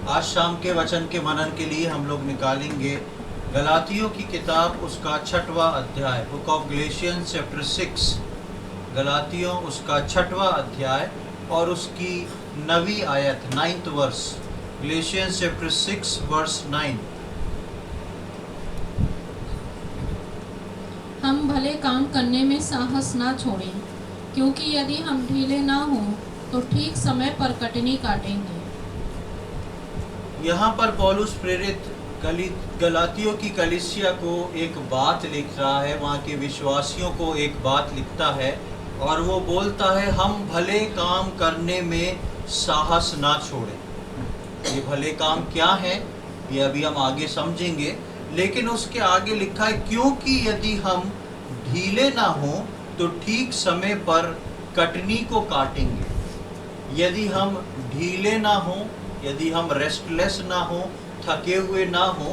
आज शाम के वचन के मनन के लिए हम लोग निकालेंगे गलातियों की किताब उसका 6वां अध्याय, बुक ऑफ गलेशियंस चैप्टर 6। गलातियों उसका 6वां अध्याय और उसकी 9वीं आयत, 9th verse. Galatians chapter 6 verse 9। हम भले काम करने में साहस ना छोड़ें, क्योंकि यदि हम ढीले ना हों तो ठीक समय पर कटनी काटेंगे। यहाँ पर पौलुस प्रेरित गलातियों की कलीसिया को एक बात लिख रहा है, वहाँ के विश्वासियों को एक बात लिखता है और वो बोलता है हम भले काम करने में साहस ना छोड़ें। ये भले काम क्या है ये अभी हम आगे समझेंगे, लेकिन उसके आगे लिखा है क्योंकि यदि हम ढीले ना हों तो ठीक समय पर कटनी को काटेंगे। यदि हम ढीले ना हों, यदि हम रेस्टलेस ना हों, थके हुए ना हों,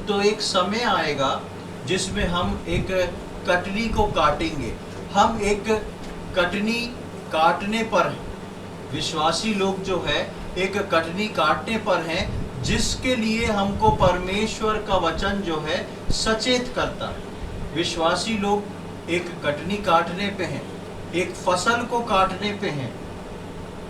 तो एक समय आएगा जिसमें हम एक कटनी को काटेंगे। हम एक कटनी काटने पर हैं, विश्वासी लोग जो है एक कटनी काटने पर हैं, जिसके लिए हमको परमेश्वर का वचन जो है सचेत करता है। विश्वासी लोग एक कटनी काटने पे हैं, एक फसल को काटने पे हैं,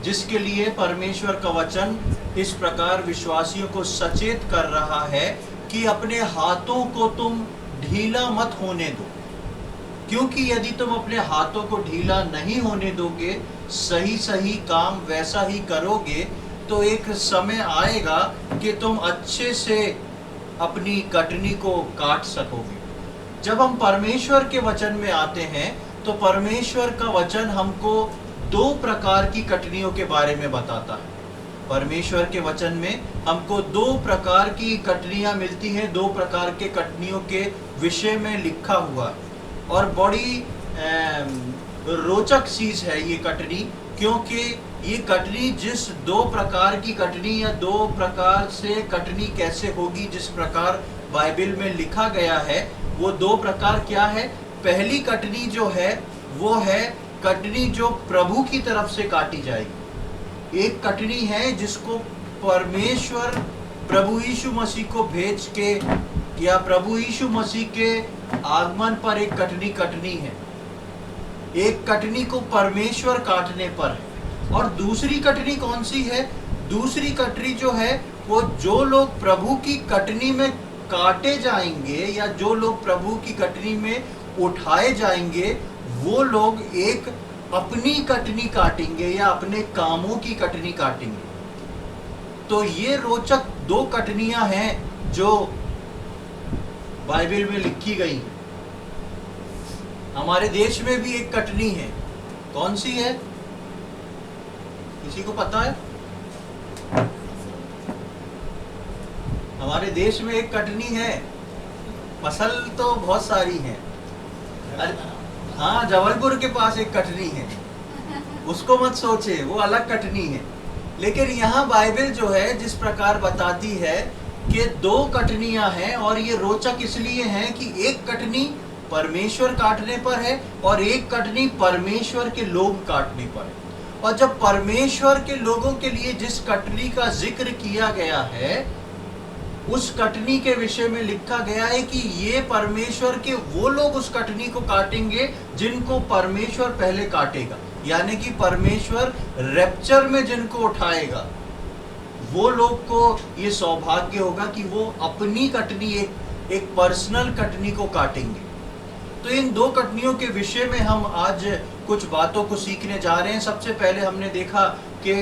जिसके लिए परमेश्वर का वचन इस प्रकार विश्वासियों को सचेत कर रहा है कि अपने हाथों को तुम ढीला मत होने दो, क्योंकि यदि तुम अपने हाथों को ढीला नहीं होने दोगे, सही सही काम वैसा ही करोगे, तो एक समय आएगा कि तुम अच्छे से अपनी कटनी को काट सकोगे। जब हम परमेश्वर के वचन में आते हैं तो परमेश्वर का वचन हमको 2 प्रकार की कटनियों के बारे में बताता है। परमेश्वर के वचन में हमको 2 प्रकार की कटनियां मिलती हैं, 2 प्रकार के कटनियों के विषय में लिखा हुआ है। और बड़ी रोचक चीज़ है ये कटनी, क्योंकि ये कटनी जिस 2 प्रकार की कटनी या 2 प्रकार से कटनी कैसे होगी, जिस प्रकार बाइबल में लिखा गया है, वो 2 प्रकार क्या है। पहली कटनी जो है वो है कटनी जो प्रभु की तरफ से काटी जाएगी। एक कटनी है जिसको परमेश्वर प्रभु यीशु मसीह को भेज के या प्रभु यीशु मसीह के आगमन पर एक कटनी है। एक कटनी को परमेश्वर काटने पर है। और दूसरी कटनी कौन सी है? दूसरी कटनी जो है वो जो लोग प्रभु की कटनी में काटे जाएंगे या जो लोग प्रभु की कटनी में उठाए जाएंगे, वो लोग एक अपनी कटनी काटेंगे या अपने कामों की कटनी काटेंगे। तो ये रोचक 2 कटनियां हैं जो बाइबल में लिखी गई हैं। हमारे देश में भी एक कटनी है। कौन सी है? किसी को पता है? हमारे देश में एक कटनी है। फसल तो बहुत सारी है। हाँ, जबलपुर के पास एक कटनी है, उसको मत सोचे, वो अलग कटनी है। लेकिन यहाँ बाइबल जो है जिस प्रकार बताती है कि 2 कटनियां हैं, और ये रोचक इसलिए हैं कि एक कटनी परमेश्वर काटने पर है और एक कटनी परमेश्वर के लोग काटने पर है। और जब परमेश्वर के लोगों के लिए जिस कटनी का जिक्र किया गया है, उस कटनी के विषय में लिखा गया है कि ये परमेश्वर के वो लोग उस कटनी को काटेंगे जिनको परमेश्वर पहले काटेगा। यानी कि परमेश्वर रैप्चर में जिनको उठाएगा, वो लोग को ये सौभाग्य होगा कि वो अपनी कटनी एक पर्सनल कटनी को काटेंगे। तो इन 2 कटनियों के विषय में हम आज कुछ बातों को सीखने जा रहे हैं। सबसे पहले हमने देखा कि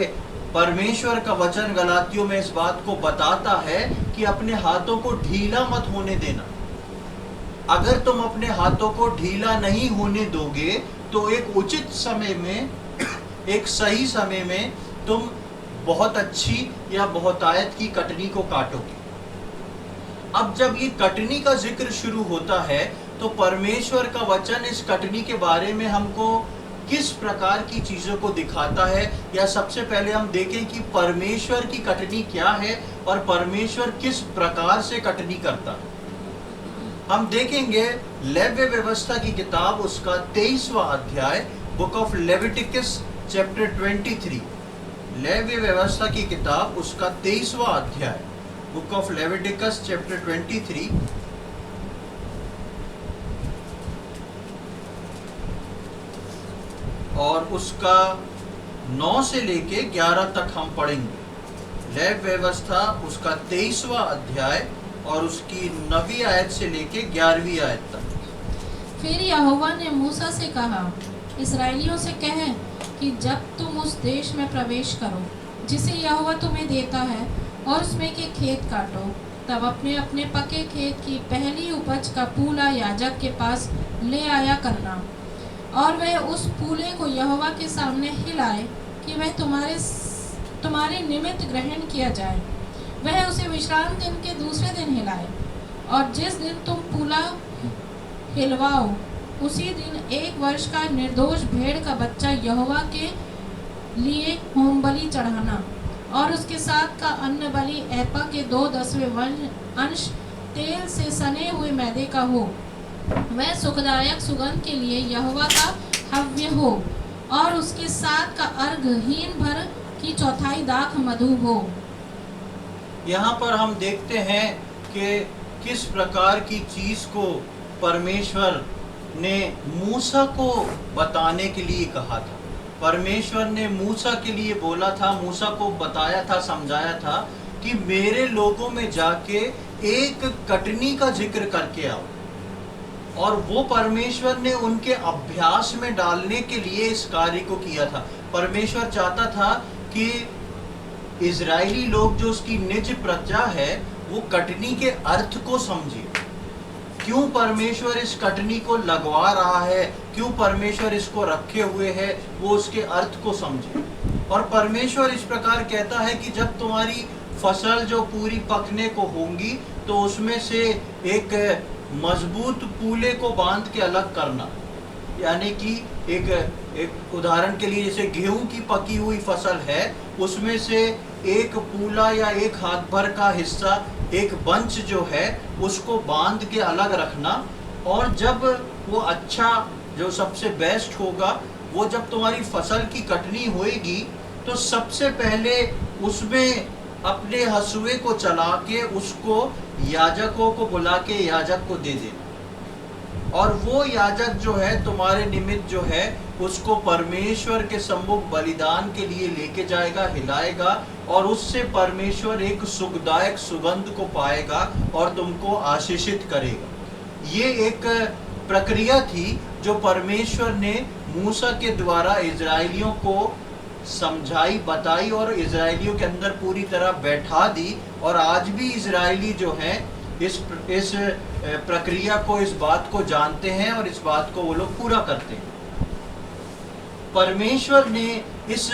परमेश्वर का वचन गलातियों में इस बात को बताता है कि अपने हाथों को ढीला मत होने देना। अगर तुम अपने हाथों को ढीला नहीं होने दोगे तो एक उचित समय में, एक सही समय में तुम बहुत अच्छी या बहुतायत की कटनी को काटोगे। अब जब ये कटनी का जिक्र शुरू होता है तो परमेश्वर का वचन इस कटनी के बारे में हमको किस प्रकार की चीज़ों को दिखाता है, या सबसे पहले हम देखें कि परमेश्वर की कटनी क्या है और परमेश्वर किस प्रकार से कटनी करता है। हम देखेंगे लेव्य व्यवस्था की किताब उसका 23वां अध्याय, बुक ऑफ लेविटिकस चैप्टर 23। लेवी व्यवस्था की किताब उसका 23वां अध्याय, बुक ऑफ लेविटिकस चैप्टर 23 और उसका 9 से लेके 11 तक हम पढ़ेंगे। लेव व्यवस्था उसका 23वां अध्याय और उसकी 9वीं आयत से लेके 11वीं आयत तक। फिर यहोवा ने मूसा से कहा, इस्राएलियों से कह कि जब तुम उस देश में प्रवेश करो जिसे यहोवा तुम्हें देता है और उसमें के खेत काटो, तब अपने अपने पके खेत की पहली उपज का पूला याजक के पास ले आया करना, और वह उस पूले को यहोवा के सामने हिलाए कि वह तुम्हारे निमित्त ग्रहण किया जाए। वह उसे विश्राम दिन के दूसरे दिन हिलाए, और जिस दिन तुम पूला हिलवाओ उसी दिन 1 वर्ष का निर्दोष भेड़ का बच्चा यहोवा के लिए होम बलि चढ़ाना, और उसके साथ का अन्न बलि एपा के 2/10 अंश तेल से सने हुए मैदे का हो। वह सुखदायक सुगंध के लिए यहोवा का हव्य हो, और उसके साथ का अर्घ हीन भर की 1/4 दाख मधु हो। यहाँ पर हम देखते हैं कि किस प्रकार की चीज को परमेश्वर ने मूसा को बताने के लिए कहा था। परमेश्वर ने मूसा के लिए बोला था, मूसा को बताया था, समझाया था कि मेरे लोगों में जाके एक कटनी का जिक्र करके आओ। और वो परमेश्वर ने उनके अभ्यास में डालने के लिए इस कार्य को किया था। परमेश्वर चाहता था कि इजरायली लोग जो उसकी निज प्रजा है वो कटनी के अर्थ को समझे। क्यों परमेश्वर इस कटनी को लगवा रहा है, क्यों परमेश्वर इसको रखे हुए है, वो उसके अर्थ को समझे। और परमेश्वर इस प्रकार कहता है कि जब तुम्हारी फसल जो पूरी पकने को होंगी तो उसमें से एक मजबूत पूले को बांध के अलग करना। यानी कि एक उदाहरण के लिए जैसे गेहूं की पकी हुई फसल है, उसमें से एक पूला या एक हाथ भर का हिस्सा, एक बंच जो है उसको बांध के अलग रखना। और जब वो अच्छा जो सबसे बेस्ट होगा, वो जब तुम्हारी फसल की कटनी होएगी तो सबसे पहले उसमें अपने हसुए को चला के उसको याजकों को बुला के याजक को दे देना। और वो याजक जो है तुम्हारे निमित्त जो है उसको परमेश्वर के सम्मुख बलिदान के लिए लेके जाएगा, हिलाएगा, और उससे परमेश्वर एक सुखदायक सुगंध को पाएगा और तुमको आशीषित करेगा। ये एक प्रक्रिया थी जो परमेश्वर ने मूसा के द्वारा इजरायलियों को समझाई, बताई और इजरायलियों के अंदर पूरी तरह बैठा दी। और आज भी इजरायली जो हैं इस प्रक्रिया को, इस बात को जानते हैं और इस बात को वो लोग पूरा करते हैं। परमेश्वर ने इस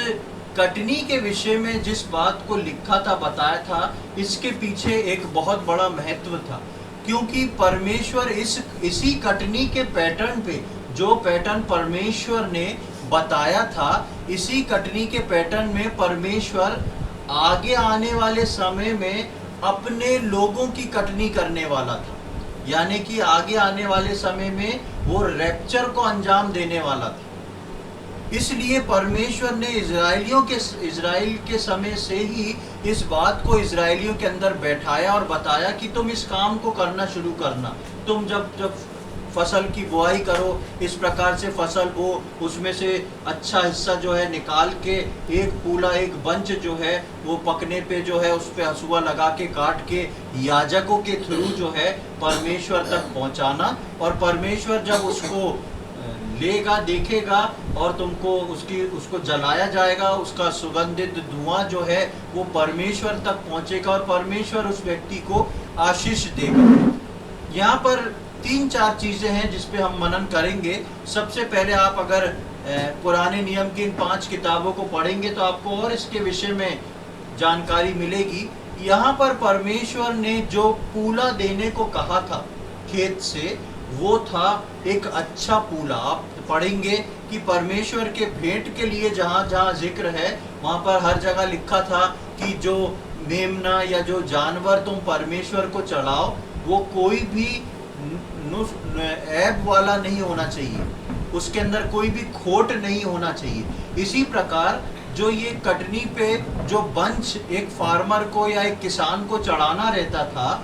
कटनी के विषय में जिस बात को लिखा था, बताया था, इसके पीछे एक बहुत बड़ा महत्व था। क्योंकि परमेश्वर इसी कटनी के पैटर्न पे, जो पैटर्न परमेश्वर ने बताया था, इसी कटनी के पैटर्न में परमेश्वर आगे आने वाले समय में अपने लोगों की कटनी करने वाला था। यानी कि आगे आने वाले समय में वो रैप्चर को अंजाम देने वाला था। इसलिए परमेश्वर ने इजराइल के समय से ही इस बात को इजरायलियों के अंदर बैठाया और बताया कि तुम इस काम को करना शुरू करना। तुम जब फसल की बुआई करो, इस प्रकार से फसल बो, उसमें से अच्छा हिस्सा जो है निकाल के एक पूला, एक बंच जो है वो पकने पे जो है उस पे हसुआ लगा के काट के याजकों के थ्रू जो है परमेश्वर तक पहुंचाना। और परमेश्वर जब उसको लेगा, देखेगा और तुमको उसको जलाया जाएगा, उसका सुगंधित धुआं जो है वो परमेश्वर तक पहुंचेगा और परमेश्वर उस व्यक्ति को आशीष देगा। यहाँ पर 3-4 चीजें हैं जिस पे हम मनन करेंगे। सबसे पहले आप अगर पुराने नियम की इन 5 किताबों को पढ़ेंगे तो आपको और इसके विषय में जानकारी मिलेगी। यहाँ पर परमेश्वर ने जो पूला देने को कहा था खेत से, वो था एक अच्छा पूला। आप पढ़ेंगे कि परमेश्वर के भेंट के लिए जहाँ जहाँ जिक्र है वहाँ पर हर जगह लिखा था कि जो मेमना या जो जानवर तुम परमेश्वर को चढ़ाओ वो कोई भी ऐब वाला नहीं होना चाहिए, उसके अंदर कोई भी खोट नहीं होना चाहिए। इसी प्रकार जो ये कटनी पे जो बंच एक फार्मर को या एक किसान को चढ़ाना रहता था,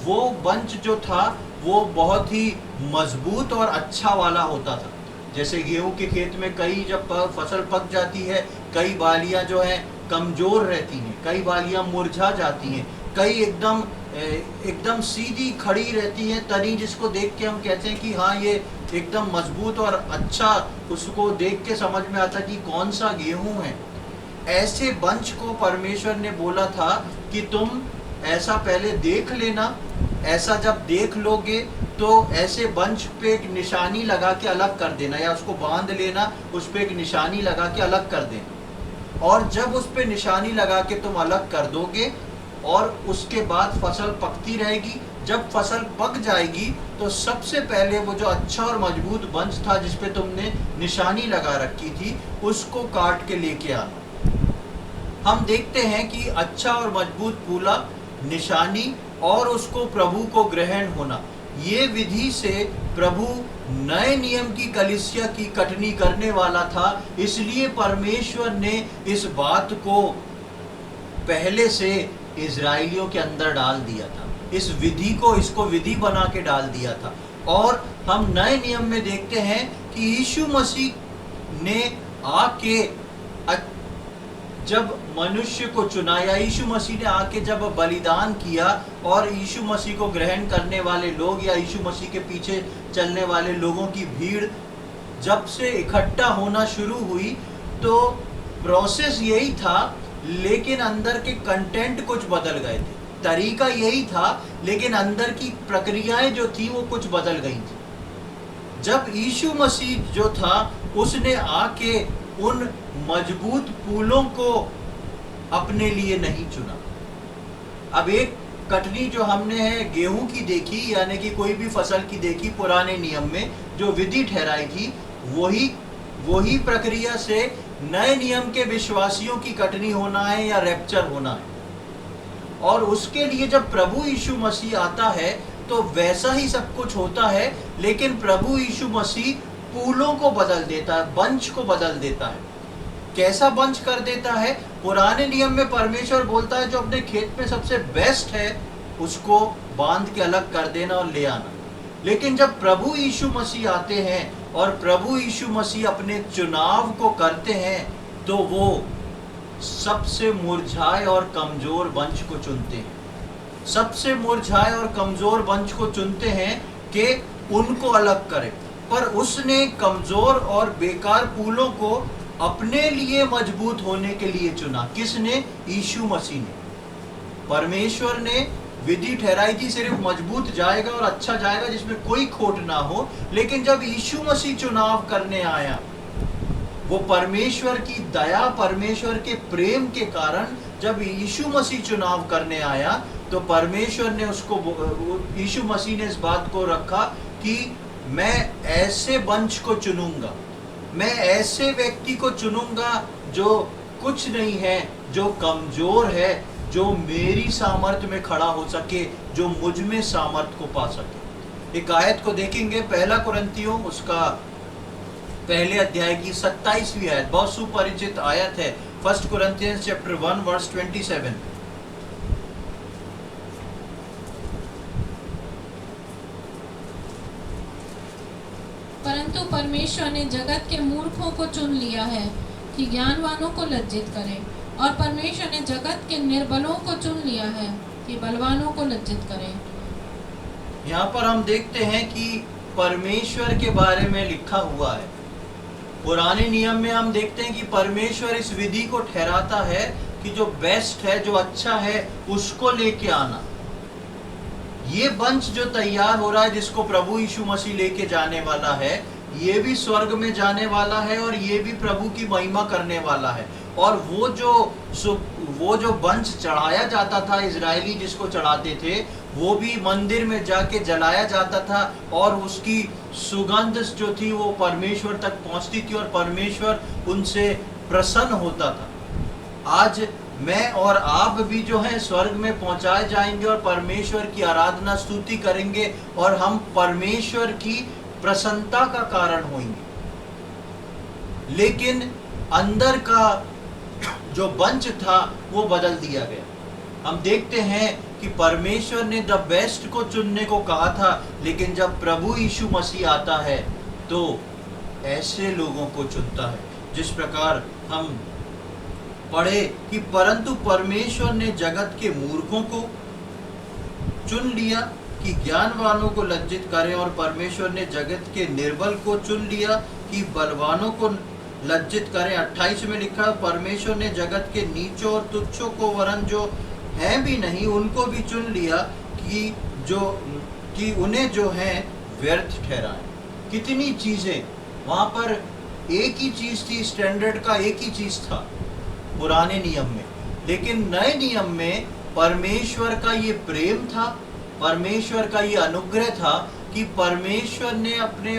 वो बंच जो था वो बहुत ही मजबूत और अच्छा वाला होता था। जैसे गेहूं के खेत में कई जब फसल पक जाती है, कई बालियां जो हैं कमज़ोर रहती हैं, कई बालियां मुरझा जाती हैं, कई एकदम सीधी खड़ी रहती हैं तनी, जिसको देख के हम कहते हैं कि हाँ ये एकदम मजबूत और अच्छा, उसको देख के समझ में आता कि कौन सा गेहूं है। ऐसे बंच को परमेश्वर ने बोला था कि तुम ऐसा पहले देख लेना, ऐसा जब देख लोगे तो ऐसे बंच पे एक निशानी लगा के अलग कर देना, या उसको बांध लेना, उस पे एक निशानी लगा के अलग कर देना। और जब उस पे निशानी लगा के तुम अलग कर दोगे और उसके बाद फसल पकती रहेगी, जब फसल पक जाएगी तो सबसे पहले वो जो अच्छा और मजबूत बंच था जिस पे तुमने निशानी लगा रखी थी, उसको काट के लेके आना। हम देखते हैं कि अच्छा और मजबूत पूला, निशानी और उसको प्रभु को ग्रहण होना, ये विधि से प्रभु नए नियम की कलीसिया की कटनी करने वाला था। इसलिए परमेश्वर ने इस बात को पहले से इजराइलियों के अंदर डाल दिया था, इस विधि को, इसको विधि बना के डाल दिया था। और हम नए नियम में देखते हैं कि यीशु मसीह ने आके जब मनुष्य को चुना, या यीशु मसीह ने आके जब बलिदान किया और यीशु मसीह को ग्रहण करने वाले लोग या यीशु मसीह के पीछे चलने वाले लोगों की भीड़ जब से इकट्ठा होना शुरू हुई, तो प्रोसेस यही था, लेकिन अंदर के कंटेंट कुछ बदल गए थे। तरीका यही था, लेकिन अंदर की प्रक्रियाएं जो थी वो कुछ बदल गई थी। जब यीशु मसीह जो था उसने आके उन मजबूत पुलों को अपने लिए नहीं चुना। अब एक कटनी जो हमने है गेहूं की देखी, यानी कि कोई भी फसल की देखी पुराने नियम में जो विधि ठहराई थी, वही प्रक्रिया से नए नियम के विश्वासियों की कटनी होना है या रैप्चर होना है। और उसके लिए जब प्रभु यीशु मसीह आता है तो वैसा ही सब कुछ होता है, लेकिन प्रभु यीशु मसीह पुलों को बदल देता है, बंच को बदल देता है। कैसा बंच कर देता है? पुराने नियम में परमेश्वर बोलता है जो अपने खेत में सबसे बेस्ट है उसको बांध के अलग कर देना और ले आना। लेकिन जब प्रभु यीशु मसीह आते हैं और प्रभु यीशु मसीह अपने चुनाव को करते हैं, तो वो सबसे मुरझाए और कमजोर बंच को चुनते हैं। सबसे मुरझाए और कमजोर बंच को चुनते हैं कि उनको अलग करें। पर उसने कमजोर और बेकार पुलों को अपने लिए मजबूत होने के लिए चुना। किसने? यीशु मसीह ने। परमेश्वर ने विधि ठहराई थी सिर्फ मजबूत जाएगा और अच्छा जाएगा जिसमें कोई खोट ना हो। लेकिन जब यीशु मसीह चुनाव करने आया, वो परमेश्वर की दया, परमेश्वर के प्रेम के कारण जब यीशु मसीह चुनाव करने आया, तो परमेश्वर ने उसको, यीशु मसीह ने इस बात को रखा कि मैं ऐसे बंच को चुनूंगा, मैं ऐसे व्यक्ति को चुनूंगा जो कुछ नहीं है, जो कमजोर है, जो मेरी सामर्थ्य में खड़ा हो सके, जो मुझ में सामर्थ्य को पा सके। एक आयत को देखेंगे, पहला कुरिन्थियों उसका पहले अध्याय की 27वीं आयत, बहुत सुपरिचित आयत है। 1 Corinthians chapter 1 verse 27। परंतु परमेश्वर ने जगत के मूर्खों को चुन लिया है कि ज्ञानवानों को लज्जित करे, और परमेश्वर ने जगत के निर्बलों को चुन लिया है कि बलवानों को लज्जित करे। यहाँ पर हम देखते हैं कि परमेश्वर के बारे में लिखा हुआ है। पुराने नियम में हम देखते हैं कि परमेश्वर इस विधि को ठहराता है कि जो बेस्ट है, जो अच्छा है, उसको लेके आना। ये बंच जो तैयार हो रहा है, जिसको प्रभु यीशु मसीह लेके जाने वाला है, ये भी स्वर्ग में जाने वाला है और ये भी प्रभु की महिमा करने वाला है। और वो जो बंच चढ़ाया जाता था, इजरायली जिसको चढ़ाते थे, वो भी मंदिर में जाके जलाया जाता था और उसकी सुगंध जो थी वो परमेश्वर तक पहुंचती थी और परमेश्वर उनसे प्रसन्न होता था। आज मैं और आप भी जो है स्वर्ग में पहुंचाए जाएंगे और परमेश्वर की आराधना स्तुति करेंगे और हम परमेश्वर की प्रसन्नता का कारण होंगे। लेकिन अंदर का जो वंश था वो बदल दिया गया। हम देखते हैं कि परमेश्वर ने द बेस्ट को चुनने को कहा था, लेकिन जब प्रभु यीशु मसीह आता है तो ऐसे लोगों को चुनता है। जिस प्रकार हम पढ़े कि परंतु परमेश्वर ने जगत के मूर्खों को चुन लिया कि ज्ञानवानों को लज्जित करें, और परमेश्वर ने जगत के निर्बल को चुन लिया कि बलवानों को लज्जित करें। 28 में लिखा है, परमेश्वर ने जगत के नीचों और तुच्छों को वरन जो हैं भी नहीं उनको भी चुन लिया कि उन्हें जो है व्यर्थ ठहराएं। कितनी चीजें वहां पर, एक ही चीज थी, स्टैंडर्ड का एक ही चीज था पुराने नियम में, लेकिन नए नियम में परमेश्वर का ये प्रेम था, परमेश्वर का ये अनुग्रह था कि परमेश्वर ने अपने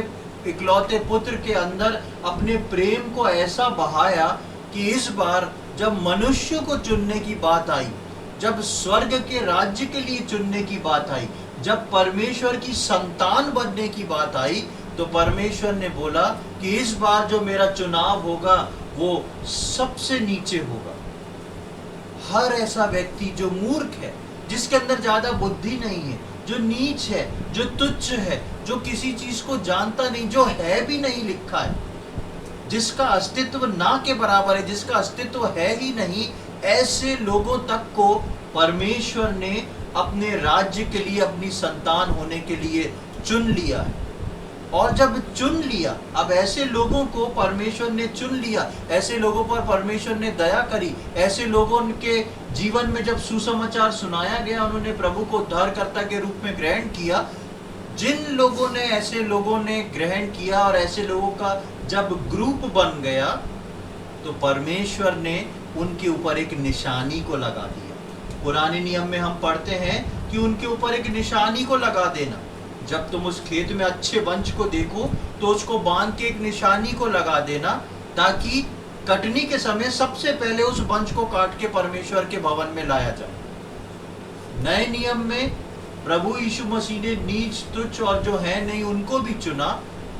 इकलौते पुत्र के अंदर अपने प्रेम को ऐसा बहाया कि इस बार जब मनुष्य को चुनने की बात आई, जब स्वर्ग के राज्य के लिए चुनने की बात आई, जब परमेश्वर की संतान बनने की बात आई, तो परमेश्वर ने बोला कि इस बार जो मेरा चुनाव होगा वो सबसे नीचे होगा। हर ऐसा व्यक्ति जो मूर्ख है, जिसके अंदर ज्यादा बुद्धि नहीं है, जो नीच है, जो तुच्छ है, जो किसी चीज को जानता नहीं, जो है भी नहीं लिखा है, जिसका अस्तित्व ना के बराबर है, जिसका अस्तित्व है ही नहीं, ऐसे लोगों तक को परमेश्वर ने अपने राज्य के लिए, अपनी संतान होने के लिए चुन लिया है। और जब चुन लिया, अब ऐसे लोगों को परमेश्वर ने चुन लिया, ऐसे लोगों पर परमेश्वर ने दया करी, ऐसे लोगों के जीवन में जब सुसमाचार सुनाया गया, उन्होंने प्रभु को उद्धारकर्ता के रूप में ग्रहण किया। जिन लोगों ने, ऐसे लोगों ने ग्रहण किया और ऐसे लोगों का जब ग्रुप बन गया, तो परमेश्वर ने उनके ऊपर एक निशानी को लगा दिया। पुराने नियम में हम पढ़ते हैं कि उनके ऊपर एक निशानी को लगा देना। जब तुम उस खेत में अच्छे वंश को देखो तो उसको बांध के एक निशानी को लगा देना, ताकि कटनी के समय सबसे पहले उस वंश को काट के परमेश्वर के भवन में लाया जाए। नए नियम में प्रभु यीशु मसीह ने नीच, तुच्छ और जो है नहीं उनको भी चुना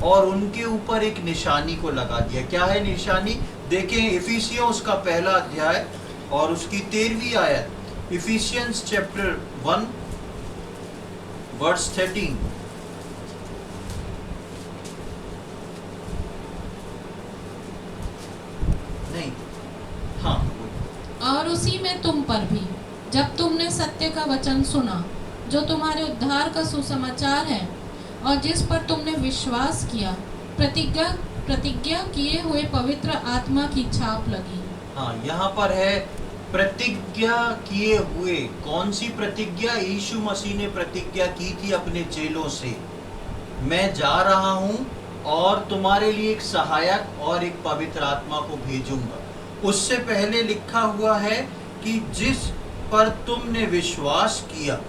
और उनके ऊपर एक निशानी को लगा दिया। क्या है निशानी? देखें इफिसियों उसका पहला अध्याय और उसकी 13वीं आयत। Ephesians chapter 1 verse 13। नहीं, हाँ। और उसी में तुम पर भी, जब तुमने सत्य का वचन सुना, जो तुम्हारे उद्धार का सुसमाचार है, और जिस पर तुमने विश्वास किया, प्रतिज्ञा किए हुए पवित्र आत्मा की छाप लगी। हाँ, यहाँ पर है प्रतिज्ञा किए हुए। कौन सी प्रतिज्ञा? यीशु मसीह ने प्रतिज्ञा की थी अपने चेलों से, मैं जा रहा हूँ और तुम्हारे लिए एक सहायक और एक पवित्र आत्मा को भेजूंगा। उससे पहले लिखा हुआ है कि जिस पर तुमने विश्वास किया,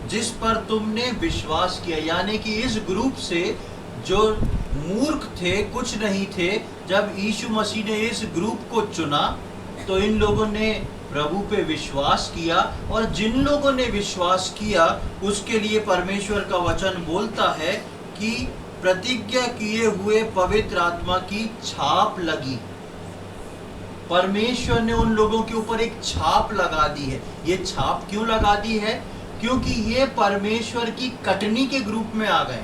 जिस पर तुमने विश्वास किया, यानी कि इस ग्रुप से जो मूर्ख थे, कुछ नहीं थे, जब यीशु मसीह ने इस ग्रुप को चुना तो इन लोगों ने प्रभु पे विश्वास किया, और जिन लोगों ने विश्वास किया उसके लिए परमेश्वर का वचन बोलता है कि प्रतिज्ञा किए हुए पवित्र आत्मा की छाप लगी। परमेश्वर ने उन लोगों के ऊपर एक छाप लगा दी है। ये छाप क्यों लगा दी है? क्योंकि ये परमेश्वर की कटनी के ग्रुप में आ गए,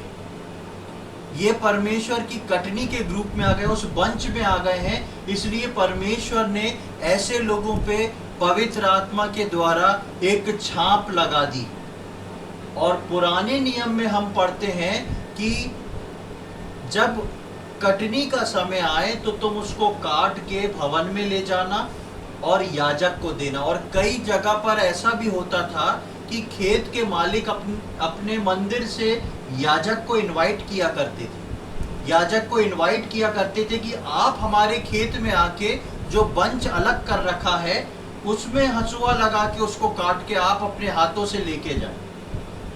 ये परमेश्वर की कटनी के ग्रुप में आ गए, उस वंश में आ गए हैं। इसलिए परमेश्वर ने ऐसे लोगों पे पवित्र आत्मा के द्वारा एक छाप लगा दी। और पुराने नियम में हम पढ़ते हैं कि जब कटनी का समय आए तो तुम उसको काट के भवन में ले जाना और याजक को देना। और कई जगह पर ऐसा भी होता था कि खेत के मालिक अपने मंदिर से याजक को इनवाइट किया करते थे। याजक को इनवाइट किया करते थे कि आप हमारे खेत में आके जो बंच अलग कर रखा है उसमें हंसुआ लगा के उसको काट के आप अपने हाथों से लेके जाएं।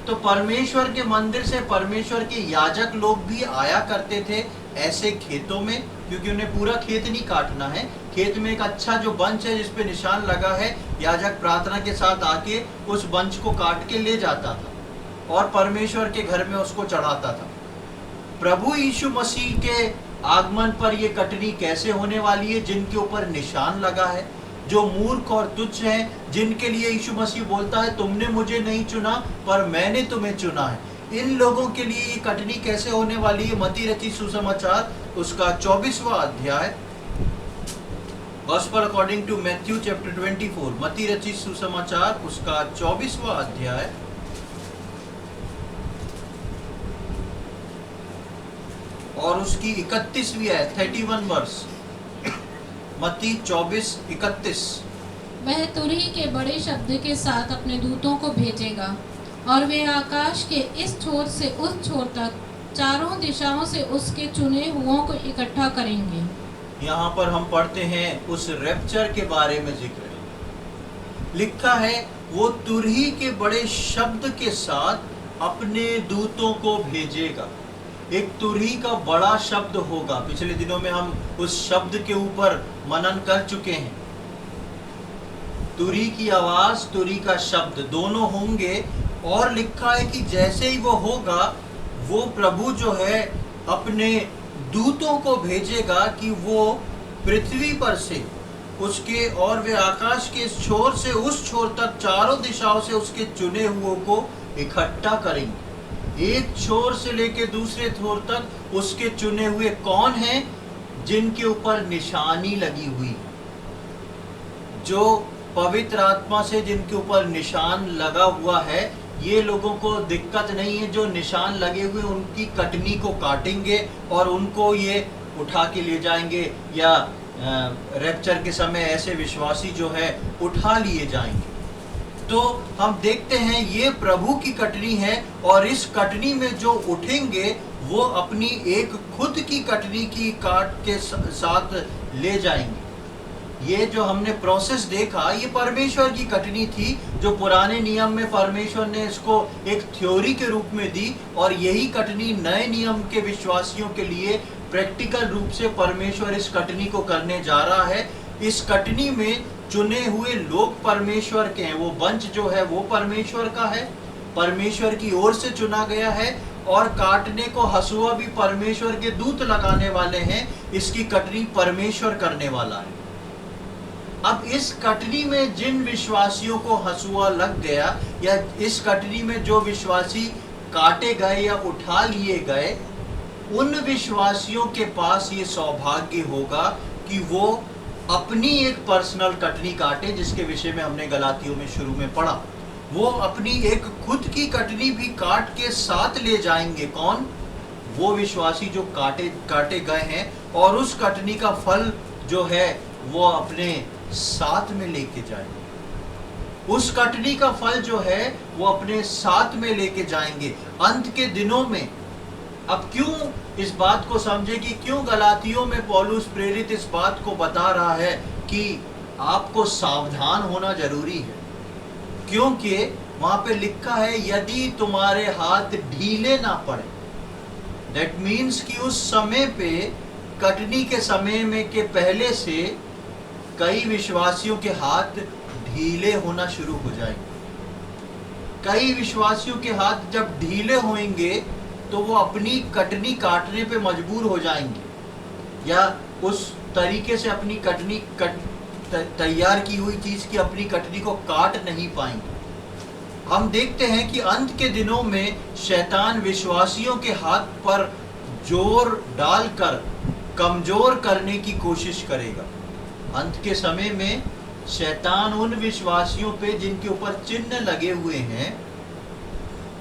तो परमेश्वर के मंदिर से परमेश्वर के याजक लोग भी आया करते थे ऐसे खेतों में, क्योंकि उन्हें पूरा खेत नहीं काटना है। खेत में एक अच्छा जो बंच है जिसपे निशान लगा है, याजक प्रार्थना के साथ आके उस बंच को काट के ले जाता था और परमेश्वर के घर में उसको चढ़ाता था। प्रभु यीशु मसीह के आगमन पर ये कटनी कैसे होने वाली है? जिनके ऊपर निशान लगा है, जो मूर्ख और तुच्छ हैं, जिनके लिए यीशु मसीह बोलता है तुमने मुझे नहीं चुना पर मैंने तुम्हें चुना है। इन लोगों के लिए ये कटनी कैसे होने वाली है? मत्ती रचित सुसमाचार उसका 24वां अध्याय, gospel according to Matthew chapter 24, मत्ती रचित सुसमाचार उसका 24वां अध्याय और उसकी 31वीं आयत, 31 वर्स, मत्ती 24:31। वह तुरही के बड़े शब्द के साथ अपने दूतों को भेजेगा और वे आकाश के इस छोर से उस छोर तक चारों दिशाओं से उसके चुने हुओं को इकट्ठा करेंगे। यहाँ पर हम पढ़ते हैं उस रैप्चर के बारे में जिक्र है। लिखा है वो तुरही के बड़े शब्द के साथ अपने दूतों को भेजेगा। एक तुरही का बड़ा शब्द होगा। पिछले दिनों में हम उस शब्द के ऊपर मनन कर चुके हैं। तुरही की आवाज, तुरही का शब्द दोनों होंगे। और लिखा है कि जैसे ही वो होगा, वो प्रभु जो है अपने दूतों को भेजेगा कि वो पृथ्वी पर से उसके और वे आकाश के इस छोर से उस छोर तक चारों दिशाओं से उसके चुने हुओं को इकट्ठा करेंगे। एक छोर से लेकर दूसरे छोर तक उसके चुने हुए कौन हैं? जिनके ऊपर निशानी लगी हुई है, जो पवित्र आत्मा से जिनके ऊपर निशान लगा हुआ है। ये लोगों को दिक्कत नहीं है, जो निशान लगे हुए उनकी कटनी को काटेंगे और उनको ये उठा के ले जाएंगे, या रैप्चर के समय ऐसे विश्वासी जो है उठा लिए जाएंगे। तो हम देखते हैं ये प्रभु की कटनी है और इस कटनी में जो उठेंगे वो अपनी एक खुद की कटनी की काट के साथ ले जाएंगे। ये जो हमने प्रोसेस देखा, ये परमेश्वर की कटनी थी, जो पुराने नियम में परमेश्वर ने इसको एक थ्योरी के रूप में दी, और यही कटनी नए नियम के विश्वासियों के लिए प्रैक्टिकल रूप से परमेश्वर इस कटनी को करने जा रहा है। इस कटनी में चुने हुए लोग परमेश्वर के हैं, वो वंश जो है वो परमेश्वर का है, परमेश्वर की ओर से चुना गया है, और काटने को हसुआ भी परमेश्वर के दूत लगाने वाले हैं। इसकी कटनी परमेश्वर करने वाला है। अब इस कटनी में जिन विश्वासियों को हसुआ लग गया, या इस कटनी में जो विश्वासी काटे गए या उठा लिए गए, उन विश्वासियों के पास ये सौभाग्य होगा कि वो अपनी एक पर्सनल कटनी काटे, जिसके विषय में हमने गलातियों में शुरू में पढ़ा। वो अपनी एक खुद की कटनी भी काट के साथ ले जाएंगे। कौन? वो विश्वासी जो काटे गए हैं, और उस कटनी का फल जो है वो अपने साथ में लेके जाएंगे। उस कटनी का फल जो है वो अपने साथ में लेके जाएंगे अंत के दिनों में। अब क्यों इस बात को समझे कि क्यों गलातियों में पौलुस प्रेरित इस बात को बता रहा है कि आपको सावधान होना जरूरी है। क्योंकि वहां पे लिखा है यदि तुम्हारे हाथ ढीले ना पड़े। दैट मीन्स कि उस समय पे, कटनी के समय में के पहले से कई विश्वासियों के हाथ ढीले होना शुरू हो जाएंगे। कई विश्वासियों के हाथ जब ढीले होंगे तो वो अपनी कटनी काटने पे मजबूर हो जाएंगे, या उस तरीके से अपनी कटनी तैयार की हुई चीज की अपनी कटनी को काट नहीं पाएंगे। हम देखते हैं कि अंत के दिनों में शैतान विश्वासियों के हाथ पर जोर डालकर कमजोर करने की कोशिश करेगा। अंत के समय में शैतान उन विश्वासियों पे जिनके ऊपर चिन्ह लगे हुए हैं,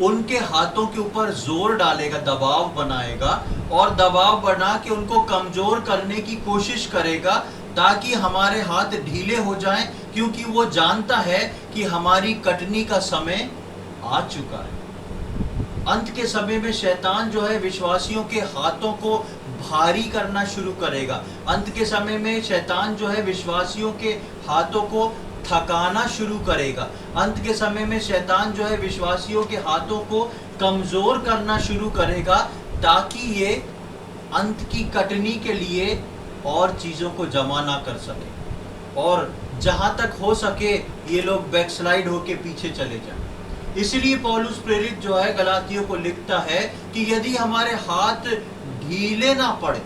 उनके हाथों के ऊपर जोर डालेगा, दबाव बनाएगा, और दबाव बना के उनको कमजोर करने की कोशिश करेगा, ताकि हमारे हाथ ढीले हो जाएं, क्योंकि वो जानता है कि हमारी कटनी का समय आ चुका है। अंत के समय में शैतान जो है विश्वासियों के हाथों को भारी करना शुरू करेगा। अंत के समय में शैतान जो है विश्वासियों के हाथों को थकाना शुरू करेगा। अंत के समय में शैतान जो है विश्वासियों के हाथों को कमजोर करना शुरू करेगा, ताकि ये अंत की कटनी के लिए और चीजों को जमा ना कर सके, और जहां तक हो सके ये लोग बैकस्लाइड होके पीछे चले जाएं। इसलिए पौलुस प्रेरित जो है गलातियों को लिखता है कि यदि हमारे हाथ ढीले ना पड़े,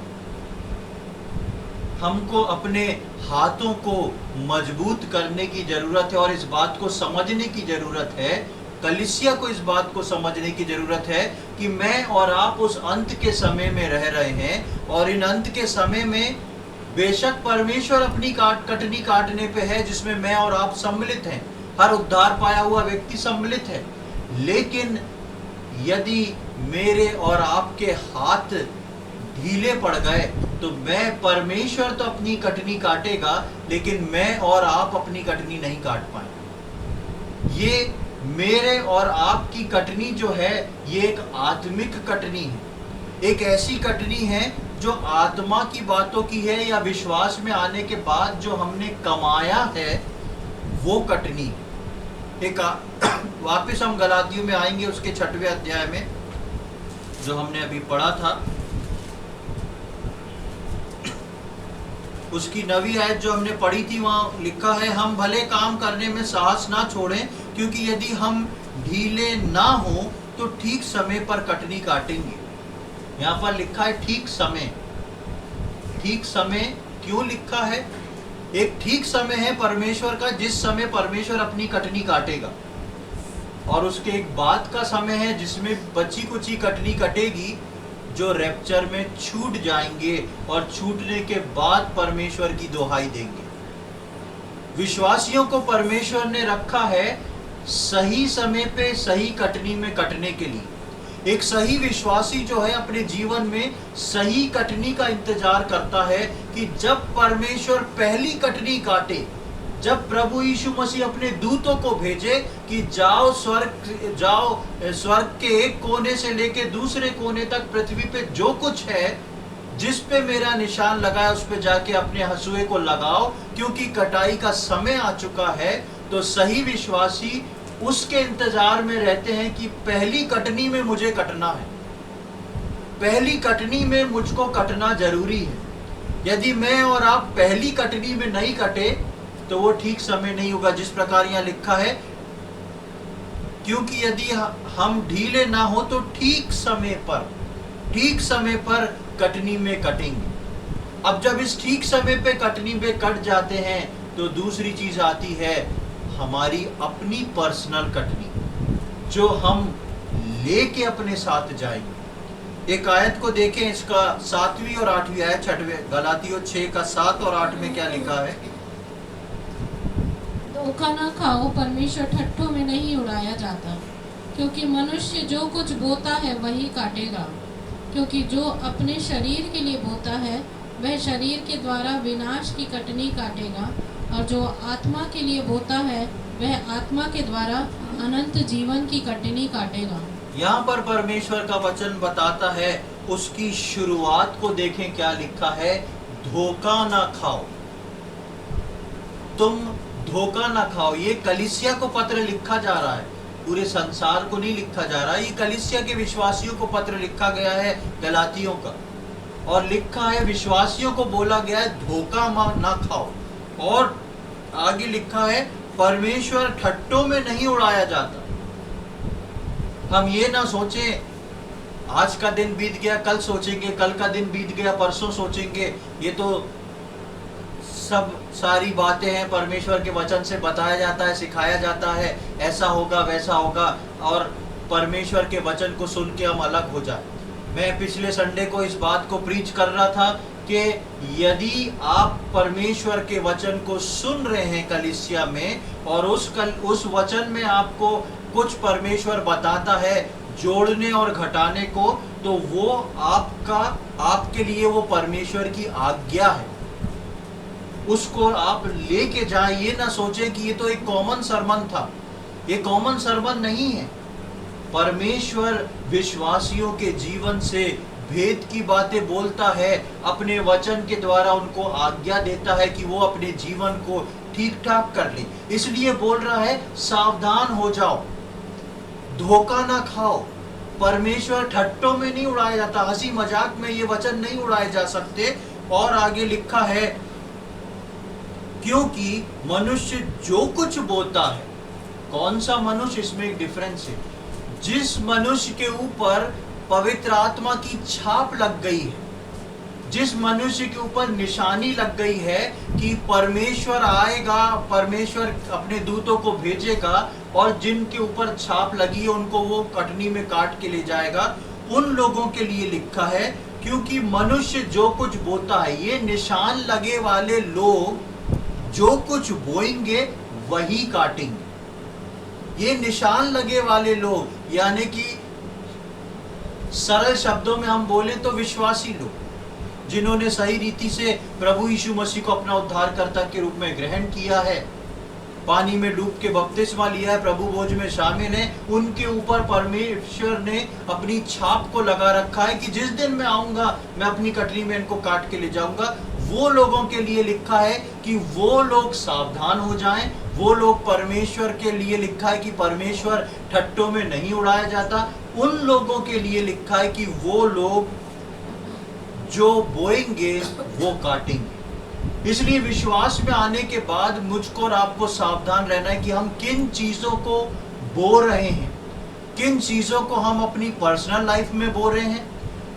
हमको अपने हाथों को मजबूत करने की जरूरत है और इस बात को समझने की जरूरत है, कलीसिया को इस बात को समझने की जरूरत है कि मैं और आप उस अंत के समय में रह रहे हैं और इन अंत के समय में बेशक परमेश्वर अपनी कटनी काटने पे है जिसमें मैं और आप सम्मिलित हैं, हर उद्धार पाया हुआ व्यक्ति सम्मिलित है। लेकिन यदि मेरे और आपके हाथ ढीले पड़ गए तो परमेश्वर तो अपनी कटनी काटेगा लेकिन मैं और आप अपनी कटनी नहीं काट पाएंगे। ये मेरे और आपकी कटनी जो है ये एक आत्मिक कटनी है, एक ऐसी कटनी है जो आत्मा की बातों की है या विश्वास में आने के बाद जो हमने कमाया है वो कटनी। एक वापस हम गलातियों में आएंगे उसके 6वें अध्याय में जो हमने अभी पढ़ा था, उसकी 9वीं आयत जो हमने पढ़ी थी, वहां लिखा है हम भले काम करने में साहस ना छोड़ें क्योंकि यदि हम ढीले ना हो तो ठीक समय पर कटनी काटेंगे। यहाँ पर लिखा है ठीक समय। ठीक समय क्यों लिखा है? एक ठीक समय है परमेश्वर का जिस समय परमेश्वर अपनी कटनी काटेगा, और उसके एक बाद का समय है जिसमें बची कुची कटनी कटेगी जो रैप्चर में छूट जाएंगे और छूटने के बाद परमेश्वर की दुहाई देंगे। विश्वासियों को परमेश्वर ने रखा है सही समय पे सही कटनी में कटने के लिए। एक सही विश्वासी जो है अपने जीवन में सही कटनी का इंतजार करता है कि जब परमेश्वर पहली कटनी काटे, जब प्रभु यीशु मसीह अपने दूतों को भेजे कि जाओ स्वर्ग के एक कोने से लेके दूसरे कोने तक पृथ्वी पे जो कुछ है जिस पे मेरा निशान लगा है उस पे जाके अपने हंसुए को लगाओ क्योंकि कटाई का समय आ चुका है। तो सही विश्वासी उसके इंतजार में रहते हैं कि पहली कटनी में मुझे कटना है, पहली कटनी में मुझको कटना जरूरी है। यदि मैं और आप पहली कटनी में नहीं कटे तो वो ठीक समय नहीं होगा, जिस प्रकार यहाँ लिखा है क्योंकि यदि हम ढीले ना हो तो ठीक समय पर कटनी में कटेंगे। अब जब इस ठीक समय पे कटनी में कट जाते हैं तो दूसरी चीज आती है हमारी अपनी पर्सनल कटनी जो हम लेके अपने साथ जाएंगे। एक आयत को देखें, इसका 7वीं और 8वीं आयत, 6वें गलातियों 6 का 7 और 8 में क्या लिखा है? धोखा न खाओ, परमेश्वर ठट्ठों में नहीं उड़ाया जाता, क्योंकि मनुष्य जो कुछ बोता है वही काटेगा। क्योंकि जो अपने शरीर के लिए बोता है वह शरीर के द्वारा विनाश की कटनी काटेगा, और जो आत्मा के लिए बोता है वह आत्मा के द्वारा अनंत जीवन की कटनी काटेगा। यहाँ पर परमेश्वर का वचन बताता है, उसकी शुरुआत को देखें क्या लिखा है, धोखा ना खाओ, तुम धोखा ना खाओ। ये कलीसिया को पत्र लिखा जा रहा है, पूरे संसार को नहीं लिखा जा रहा। ये कलीसिया के विश्वासियों को पत्र लिखा गया है गलातियों का, और लिखा है विश्वासियों को बोला गया है धोखा ना खाओ। और आगे लिखा है परमेश्वर ठट्टों में नहीं उड़ाया जाता। हम ये ना सोचें आज का दिन बीत गया कल सोचेंगे, कल का दिन बीत गया परसों सोचेंगे। ये तो सब सारी बातें हैं परमेश्वर के वचन से बताया जाता है, सिखाया जाता है, ऐसा होगा वैसा होगा, और परमेश्वर के वचन को सुन के हम अलग हो जाए। मैं पिछले संडे को इस बात को प्रीच कर रहा था कि यदि आप परमेश्वर के वचन को सुन रहे हैं कलीसिया में और उस वचन में आपको कुछ परमेश्वर बताता है जोड़ने और घटाने को, तो वो आपके लिए वो परमेश्वर की आज्ञा है, उसको आप लेके जाए। ये ना सोचे कि ये तो एक कॉमन सरमन था, ये कॉमन सरमन नहीं है। परमेश्वर विश्वासियों के जीवन से भेद की बातें बोलता है, अपने वचन के द्वारा उनको आज्ञा देता है कि वो अपने जीवन को ठीक ठाक कर ले। इसलिए बोल रहा है सावधान हो जाओ, धोखा ना खाओ। परमेश्वर ठट्टों में नहीं उड़ाया जाता, हंसी मजाक में ये वचन नहीं उड़ाए जा सकते। और आगे लिखा है क्योंकि मनुष्य जो कुछ बोता है, कौन सा मनुष्य, इसमें एक डिफरेंस है। जिस मनुष्य के ऊपर पवित्र आत्मा की छाप लग गई है, जिस मनुष्य के ऊपर निशानी लग गई है कि परमेश्वर आएगा, परमेश्वर अपने दूतों को भेजेगा और जिनके ऊपर छाप लगी है उनको वो कटनी में काट के ले जाएगा, उन लोगों के लिए लिखा है। क्योंकि मनुष्य जो कुछ बोता है, ये निशान लगे वाले लोग जो कुछ बोएंगे वही काटेंगे। ये निशान लगे वाले लोग, यानी कि सरल शब्दों में हम बोलें तो विश्वासी लोग, जिन्होंने सही रीति से प्रभु यीशु मसीह को अपना उद्धारकर्ता के रूप में ग्रहण किया है, पानी में डूब के बपतिस्मा लिया है, प्रभु भोज में शामिल है, उनके ऊपर परमेश्वर ने अपनी छाप को लगा रखा है कि जिस दिन मैं आऊंगा मैं अपनी कटरी में इनको काट के ले जाऊंगा। वो लोगों के लिए लिखा है कि वो लोग सावधान हो जाएं। वो लोग, परमेश्वर के लिए लिखा है कि परमेश्वर ठट्टों में नहीं उड़ाया जाता। उन लोगों के लिए लिखा है कि वो लोग जो बोएंगे वो काटेंगे। इसलिए विश्वास में आने के बाद मुझको और आपको सावधान रहना है कि हम किन चीजों को बो रहे हैं, किन चीजों को हम अपनी पर्सनल लाइफ में बो रहे हैं,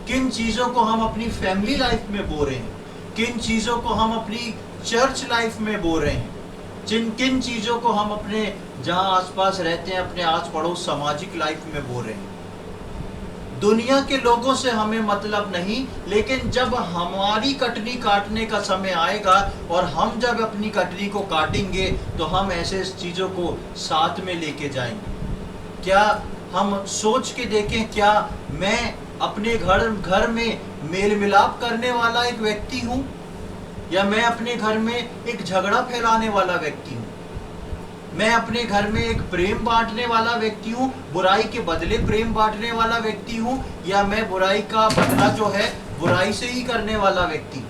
किन चीजों को हम अपनी फैमिली लाइफ में बो रहे हैं, किन चीजों को हम अपनी चर्च लाइफ में बो रहे हैं, किन चीजों को हम अपने जहां आसपास रहते हैं, अपने आस पड़ोस सामाजिक लाइफ में बो रहे हैं। दुनिया के लोगों से हमें मतलब नहीं, लेकिन जब हमारी कटनी काटने का समय आएगा और हम जब अपनी कटनी को काटेंगे तो हम ऐसे चीजों को साथ में लेके जाएंगे। क्या हम सोच के देखें, क्या मैं अपने घर में मेल मिलाप करने वाला एक व्यक्ति हूं, या मैं अपने घर में एक झगड़ा फैलाने वाला व्यक्ति हूं? मैं अपने घर में एक प्रेम बांटने वाला व्यक्ति हूँ, बुराई के बदले प्रेम बांटने वाला व्यक्ति हूँ, या मैं बुराई का बदला जो है बुराई से ही करने वाला व्यक्ति हूँ?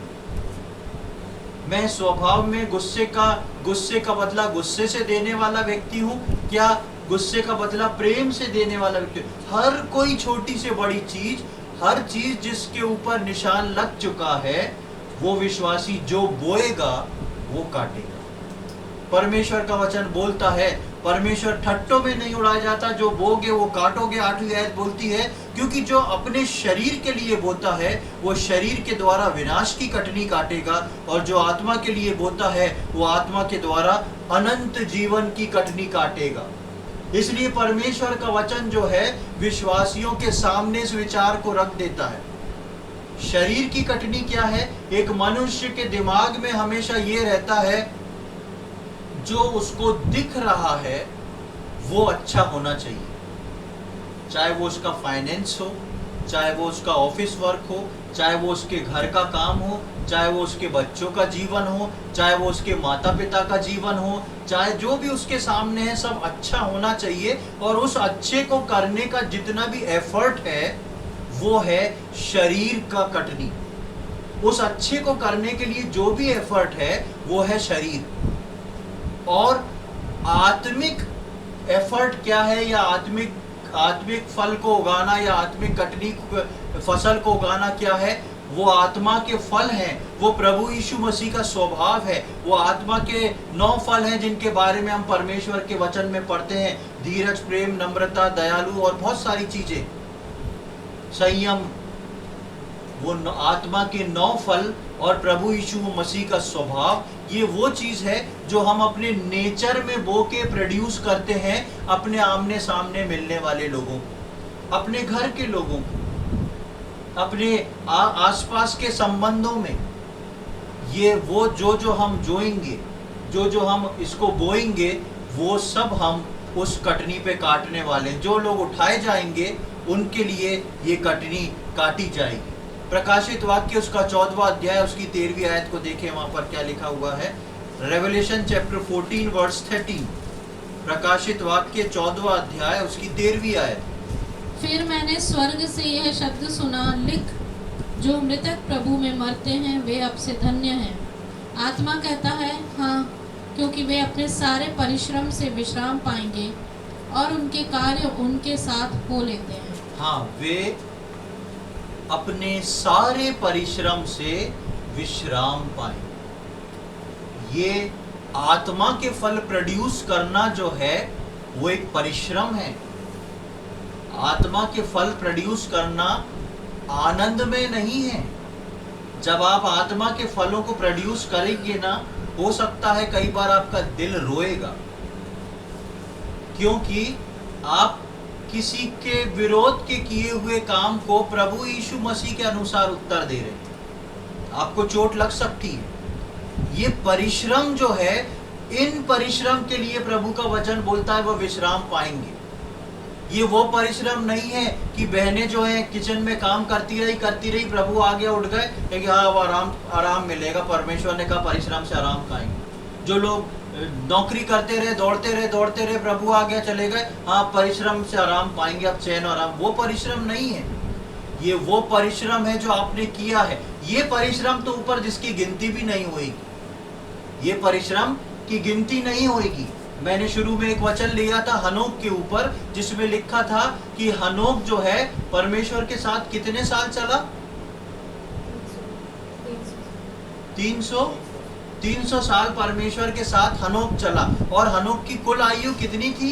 मैं स्वभाव में गुस्से का बदला गुस्से से देने वाला व्यक्ति हूँ, क्या गुस्से का बदला प्रेम से देने वाला व्यक्ति? हर कोई छोटी से बड़ी चीज, हर चीज जिसके ऊपर निशान लग चुका है, वो विश्वासी जो बोएगा वो काटेगा। परमेश्वर का वचन बोलता है, परमेश्वर ठट्टों में नहीं उड़ाया जाता, जो बोगे वो काटोगे। 8वीं आयत बोलती है, क्योंकि जो अपने शरीर के लिए बोता है वो शरीर के द्वारा विनाश की कटनी काटेगा, और जो आत्मा के लिए बोता है वो आत्मा के द्वारा अनंत जीवन की कटनी काटेगा। इसलिए परमेश्वर का वचन जो है विश्वासियों के सामने इस विचार को रख देता है। शरीर की कटनी क्या है? एक मनुष्य के दिमाग में हमेशा ये रहता है, जो उसको दिख रहा है वो अच्छा होना चाहिए, चाहे वो उसका फाइनेंस हो, चाहे वो उसका ऑफिस वर्क हो, चाहे वो उसके घर का काम हो, चाहे वो उसके बच्चों का जीवन हो, चाहे वो उसके माता पिता का जीवन हो, चाहे जो भी उसके सामने है सब अच्छा होना चाहिए। और उस अच्छे को करने का जितना भी एफर्ट है वो है शरीर का कटनी। उस अच्छे को करने के लिए जो भी एफर्ट है वो है शरीर। और आत्मिक एफर्ट क्या है, या आत्मिक फल को उगाना, या आत्मिक कटनी फसल को उगाना क्या है? वो आत्मा के फल हैं, वो प्रभु यीशु मसीह का स्वभाव है। वो आत्मा के 9 फल हैं जिनके बारे में हम परमेश्वर के वचन में पढ़ते हैं, धीरज, प्रेम, नम्रता, दयालु और बहुत सारी चीजें, संयम। वो आत्मा के 9 फल और प्रभु यीशु मसीह का स्वभाव, ये वो चीज है जो हम अपने नेचर में बो के प्रोड्यूस करते हैं अपने आमने सामने मिलने वाले लोगों को, अपने घर के लोगों को, अपने आसपास के संबंधों में। ये वो जो हम जोएंगे, जो हम इसको बोएंगे, वो सब हम उस कटनी पे काटने वाले हैं। जो लोग उठाए जाएंगे उनके लिए ये कटनी काटी जाएगी। प्रकाशित वाक्य उसका 14वां अध्याय उसकी 13वीं आयत को देखें, वहां पर क्या लिखा हुआ है। रेवलेशन चैप्टर 14 वर्स 13, प्रकाशित वाक्य 14वां अध्याय उसकी 13वीं आयत। फिर मैंने स्वर्ग से यह शब्द सुना, लिख, जो मृतक प्रभु में मरते हैं वे अब से धन्य हैं। आत्मा कहता है, हाँ, क्योंकि वे अपने सारे परिश्रम से विश्राम पाएंगे और उनके कार्य उनके साथ हो लेते हैं। हाँ, वे अपने सारे परिश्रम से विश्राम पाए। ये आत्मा के फल प्रोड्यूस करना जो है वो एक परिश्रम है। आत्मा के फल प्रोड्यूस करना आनंद में नहीं है। जब आप आत्मा के फलों को प्रोड्यूस करेंगे ना, हो सकता है कई बार आपका दिल रोएगा, क्योंकि आप किसी के विरोध के किए हुए काम को प्रभु यीशु मसीह के अनुसार उत्तर दे रहे हैं। आपको चोट लग सकती है। ये परिश्रम जो है, इन परिश्रम के लिए प्रभु का वचन बोलता है वो विश्राम पाएंगे। ये वो परिश्रम नहीं है कि बहनें जो है किचन में काम करती रही, प्रभु आ गया, उठ गए, क्योंकि हाँ वो आराम मिलेगा, परमेश्वर ने कहा परिश्रम से आराम खाएंगे। जो लोग नौकरी करते रहे, दौड़ते रहे, प्रभु आ गया, चले गए, हाँ परिश्रम से आराम पाएंगे, अब चैन और आराम, वो परिश्रम नहीं है। ये वो परिश्रम है जो आपने किया है। ये परिश्रम तो ऊपर जिसकी गिनती भी नहीं होगी, ये परिश्रम की गिनती नहीं होगी। मैंने शुरू में एक वचन लिया था हनोक के ऊपर, जिसमें लिखा था कि हनोक जो है परमेश्वर के साथ कितने साल चला? 300 साल परमेश्वर के साथ हनोक चला। और हनोक की कुल आयु कितनी थी?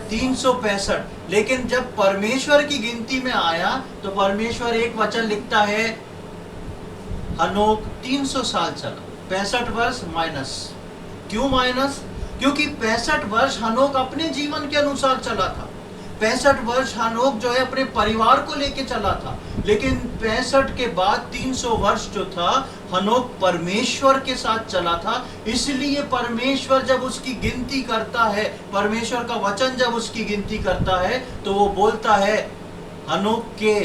365। लेकिन जब परमेश्वर की गिनती में आया तो परमेश्वर एक वचन लिखता है, हनोक 300 साल चला, 65 वर्ष माइनस। क्यों माइनस? क्योंकि 65 वर्ष हनोक अपने जीवन के अनुसार चला था। 65 वर्ष हनोक जो है अपने परिवार को लेके चला था। लेकिन 65 के बाद 300 वर्ष जो था हनोक परमेश्वर के साथ चला था। इसलिए परमेश्वर जब उसकी गिनती करता है, परमेश्वर का वचन जब उसकी गिनती करता है, तो वो बोलता है हनोक के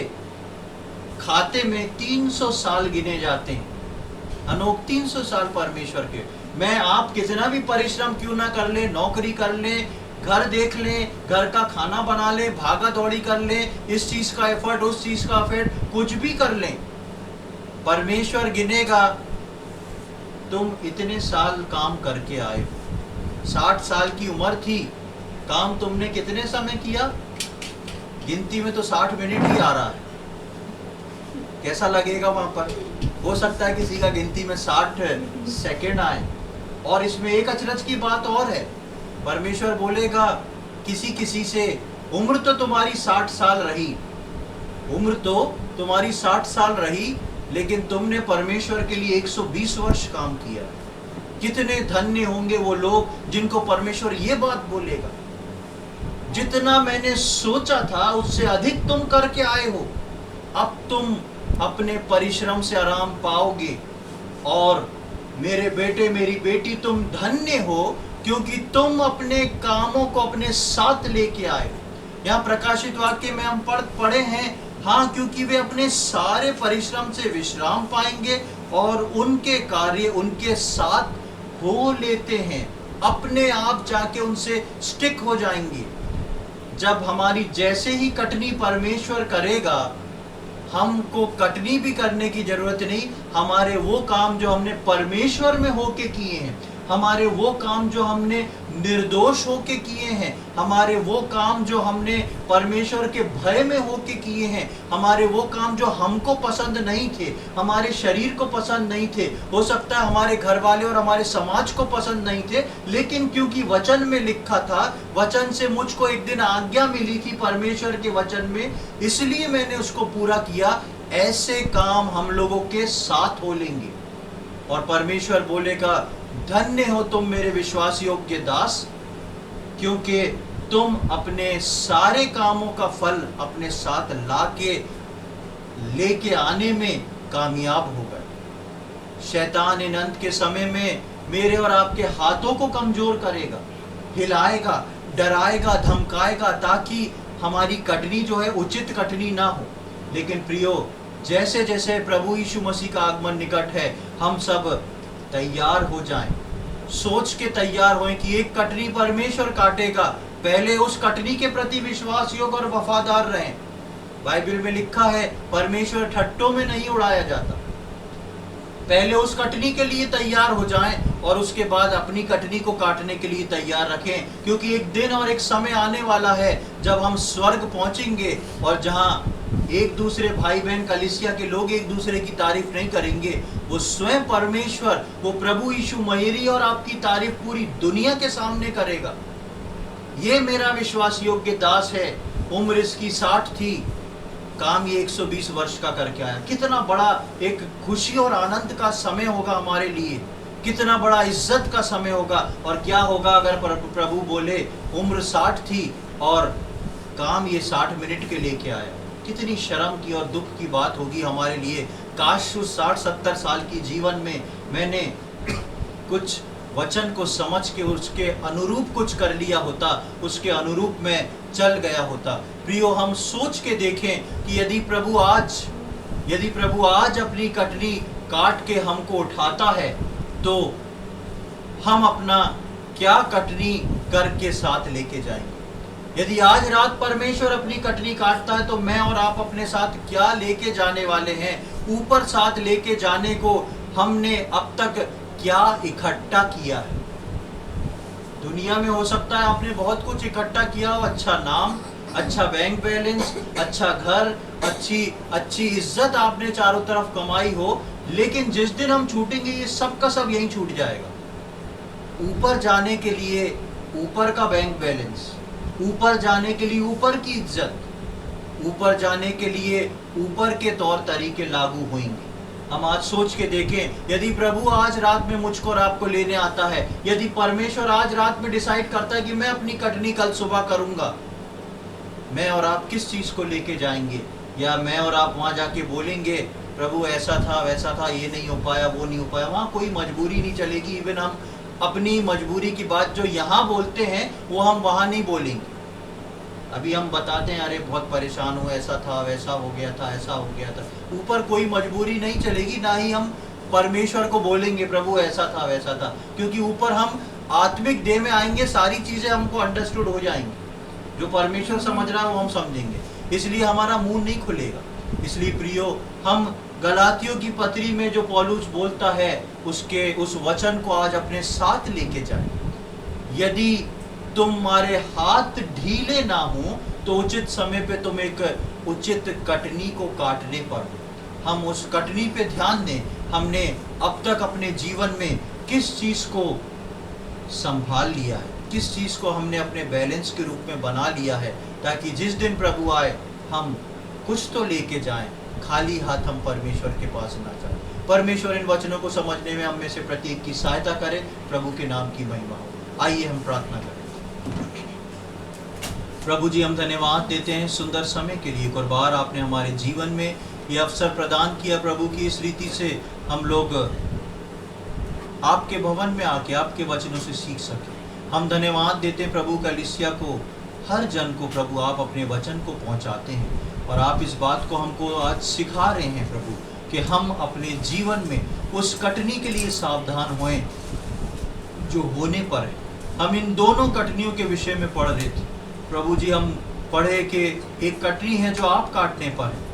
खाते में 300 साल गिने जाते हैं। हनोक 300 साल परमेश्वर के। मैं आप कितना भी परिश्रम क्यों ना कर ले, नौकरी कर ले, घर देख ले, घर का खाना बना ले, भागा दौड़ी कर ले, इस चीज का एफर्ट, उस चीज का एफर्ट, कुछ भी कर ले, परमेश्वर गिनेगा तुम इतने साल काम करके आए। 60 साल की उम्र थी, काम तुमने कितने समय किया? गिनती में तो 60 मिनट ही आ रहा है। कैसा लगेगा वहां पर? हो सकता है किसी का गिनती में 60 सेकंड आए। और इसमें एक अचरज की बात और है, परमेश्वर बोलेगा किसी से, उम्र तो तुम्हारी 60 साल रही, उम्र तो तुम्हारी 60 साल रही, लेकिन तुमने परमेश्वर के लिए 120 वर्ष काम किया। कितने धन्य होंगे वो लोग जिनको परमेश्वर ये बात बोलेगा, जितना मैंने सोचा था उससे अधिक तुम करके आए हो, अब तुम अपने परिश्रम से आराम पाओगे। और मेरे बेटे, मेरी बेटी, तुम धन्य हो क्योंकि तुम अपने कामों को अपने साथ लेके आए। यहाँ प्रकाशित वाक्य में हम पढ़े हैं, हाँ, क्योंकि वे अपने सारे परिश्रम से विश्राम पाएंगे और उनके कार्य उनके साथ हो लेते हैं, अपने आप जाके उनसे स्टिक हो जाएंगे। जब हमारी जैसे ही कटनी परमेश्वर करेगा, हमको कटनी भी करने की जरूरत नहीं। हमारे वो काम जो हमने परमेश्वर में होके किए हैं, हमारे वो काम जो हमने निर्दोष होके किए हैं, हमारे वो काम जो हमने परमेश्वर के भय में होके किए हैं, हमारे वो काम जो हमको पसंद नहीं थे, हमारे शरीर को पसंद नहीं थे, हो सकता है हमारे घर वाले और हमारे समाज को पसंद नहीं थे, लेकिन क्योंकि वचन में लिखा था, वचन से मुझको एक दिन आज्ञा मिली थी परमेश्वर के वचन में, इसलिए मैंने उसको पूरा किया। ऐसे काम हम लोगों के साथ हो लेंगे और परमेश्वर बोलेगा, धन्य हो तुम मेरे विश्वास योग्य दास, क्योंकि तुम अपने सारे कामों का फल अपने साथ लाके लेके आने में कामयाब हो गए। शैतान इन अंत के समय में मेरे और आपके हाथों को कमजोर करेगा, हिलाएगा, डराएगा, धमकाएगा, ताकि हमारी कटनी जो है उचित कटनी ना हो। लेकिन प्रियो, जैसे जैसे प्रभु यीशु मसीह का आगमन निकट है, हम सब तैयार हो जाएं, सोच के तैयार हों कि एक कटनी परमेश्वर काटेगा, पहले उस कटनी के प्रति विश्वास योग्य और वफादार रहें। बाइबल में लिखा है, परमेश्वर ठट्टों में नहीं उड़ाया जाता। पहले उस कटनी के लिए तैयार हो जाएं और उसके बाद अपनी कटनी को काटने के लिए तैयार रखें, क्योंकि एक दिन और एक समय आने वाला है जब हम स्वर्ग पहुंचेंगे और जहां एक दूसरे भाई बहन कलीसिया के लोग एक दूसरे की तारीफ नहीं करेंगे, वो स्वयं परमेश्वर, वो प्रभु यीशु मेरी और आपकी तारीफ पूरी दुनिया के सामने करेगा। ये मेरा विश्वास योग्य दास है, उम्र इसकी 60 थी, काम ये 120 वर्ष का करके आया। कितना बड़ा एक खुशी और आनंद का समय होगा हमारे लिए, कितना बड़ा इज्जत का समय होगा। और क्या होगा अगर प्रभु बोले उम्र 60 थी और काम ये 60 मिनट के लेके आया। कितनी शर्म की और दुख की बात होगी हमारे लिए। काश उस 60-70 साल की जीवन में मैंने कुछ वचन को समझ के उसके अनुरूप कुछ कर लिया होता, उसके अनुरूप में चल गया होता। प्रियो, हम सोच के देखें कि यदि प्रभु आज अपनी कटनी काट के हमको उठाता है तो हम अपना क्या कटनी करके साथ लेके जाएंगे। यदि आज रात परमेश्वर अपनी कटनी काटता है तो मैं और आप अपने साथ क्या लेके जाने वाले हैं। ऊपर साथ लेके जाने को हमने अब तक क्या इकट्ठा किया है। दुनिया में हो सकता है आपने बहुत कुछ इकट्ठा किया हो, अच्छा नाम, अच्छा बैंक बैलेंस, अच्छा घर, अच्छी इज्जत आपने चारों तरफ कमाई हो, लेकिन जिस दिन हम छूटेंगे ये सब का सब यहीं छूट जाएगा। ऊपर जाने के लिए ऊपर का बैंक बैलेंस, ऊपर जाने के लिए ऊपर की इज्जत, ऊपर जाने के लिए ऊपर के तौर तरीके लागू होंगे। हम आज सोच के देखें, यदि प्रभु आज रात में मुझको और आपको लेने आता है, यदि परमेश्वर आज रात में डिसाइड करता है कि मैं अपनी कटनी कल सुबह करूंगा, मैं और आप किस चीज को लेके जाएंगे? या मैं और आप वहां जाके बोलेंगे प्रभु ऐसा था वैसा था, ये नहीं हो पाया, वो नहीं हो पाया। वहां कोई मजबूरी नहीं चलेगी। इवन हम अपनी मजबूरी की बात जो यहाँ बोलते हैं वो हम वहां नहीं बोलेंगे। अभी हम बताते हैं अरे बहुत परेशान हूँ, ऐसा था वैसा हो गया था, ऐसा हो गया था। ऊपर कोई मजबूरी नहीं चलेगी, ना ही हम परमेश्वर को बोलेंगे प्रभु ऐसा था वैसा था, क्योंकि ऊपर हम आत्मिक देह में आएंगे, सारी चीजें हमको अंडरस्टूड हो जाएंगी। जो परमेश्वर समझ रहा है वो हम समझेंगे, इसलिए हमारा मुंह नहीं खुलेगा। इसलिए प्रियो, हम गलातियों की पत्री में जो पौलुस बोलता है उसके उस वचन को आज अपने साथ लेके जाए। यदि तुम्हारे हाथ ढीले ना हो तो उचित समय पे तुम एक उचित कटनी को काटने पर हम उस कटनी पे ध्यान दें। हमने अब तक अपने जीवन में किस चीज को संभाल लिया है, किस चीज को हमने अपने बैलेंस के रूप में बना लिया है, ताकि जिस दिन प्रभु आए हम कुछ तो लेके जाएं, खाली हाथ हम परमेश्वर के पास ना जाएं। परमेश्वर इन वचनों को समझने में हम में से प्रत्येक की सहायता करे। प्रभु के नाम की महिमा हो। आइए हम प्रार्थना करें। प्रभु जी, हम धन्यवाद देते हैं सुंदर समय के लिए। एक और बार आपने हमारे जीवन में ये अवसर प्रदान किया प्रभु की इस रीति से हम लोग आपके भवन में आके आपके वचनों से सीख सके। हम धन्यवाद देते हैं प्रभु कलीसिया को, हर जन को प्रभु आप अपने वचन को पहुंचाते हैं और आप इस बात को हमको आज सिखा रहे हैं प्रभु कि हम अपने जीवन में उस कटनी के लिए सावधान होएं जो होने पर है। हम इन दोनों कटनियों के विषय में पढ़ रहे थे प्रभु जी। हम पढ़े कि एक कटनी है जो आप काटने पर है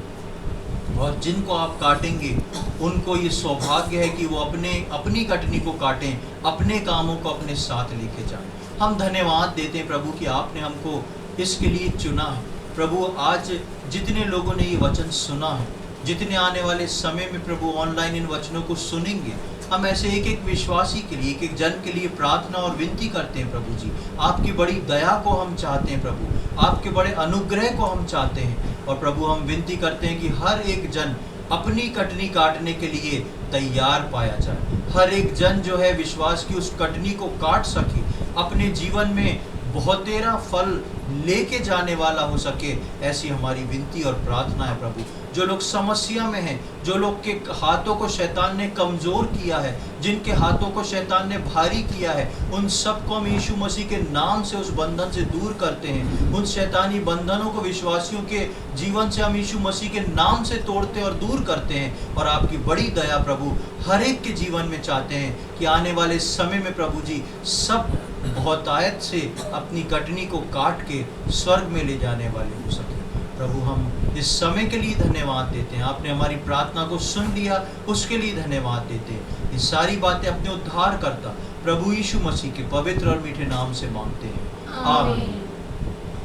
और जिनको आप काटेंगे उनको ये सौभाग्य है कि वो अपनी कटनी को काटें, अपने कामों को अपने साथ लेके जाएं। हम धन्यवाद देते हैं प्रभु कि आपने हमको इसके लिए चुना है। प्रभु, आज जितने लोगों ने ये वचन सुना है, जितने आने वाले समय में प्रभु ऑनलाइन इन वचनों को सुनेंगे, हम ऐसे एक एक विश्वासी के लिए, एक एक जन के लिए प्रार्थना और विनती करते हैं प्रभु जी। आपकी बड़ी दया को हम चाहते हैं प्रभु, आपके बड़े अनुग्रह को हम चाहते हैं। और प्रभु, हम विनती करते हैं कि हर एक जन अपनी कटनी काटने के लिए तैयार पाया जाए। हर एक जन जो है विश्वास की उस कटनी को काट सके, अपने जीवन में बहुतेरा फल लेके जाने वाला हो सके, ऐसी हमारी विनती और प्रार्थना है प्रभु। जो लोग समस्या में हैं, जो लोग के हाथों को शैतान ने कमज़ोर किया है, जिनके हाथों को शैतान ने भारी किया है, उन सबको हम यीशु मसीह के नाम से उस बंधन से दूर करते हैं। उन शैतानी बंधनों को विश्वासियों के जीवन से हम यीशु मसीह के नाम से तोड़ते और दूर करते हैं। और आपकी बड़ी दया प्रभु हर एक के जीवन में चाहते हैं कि आने वाले समय में प्रभु जी सब बहुतायत से अपनी कटनी को काट के स्वर्ग में ले जाने वाले हो सके। प्रभु, हम इस समय के लिए धन्यवाद देते हैं। आपने हमारी प्रार्थना को सुन लिया, उसके लिए धन्यवाद देते हैं। ये सारी बातें अपने उद्धार करता प्रभु यीशु मसीह के पवित्र और मीठे नाम से मांगते हैं, आमीन।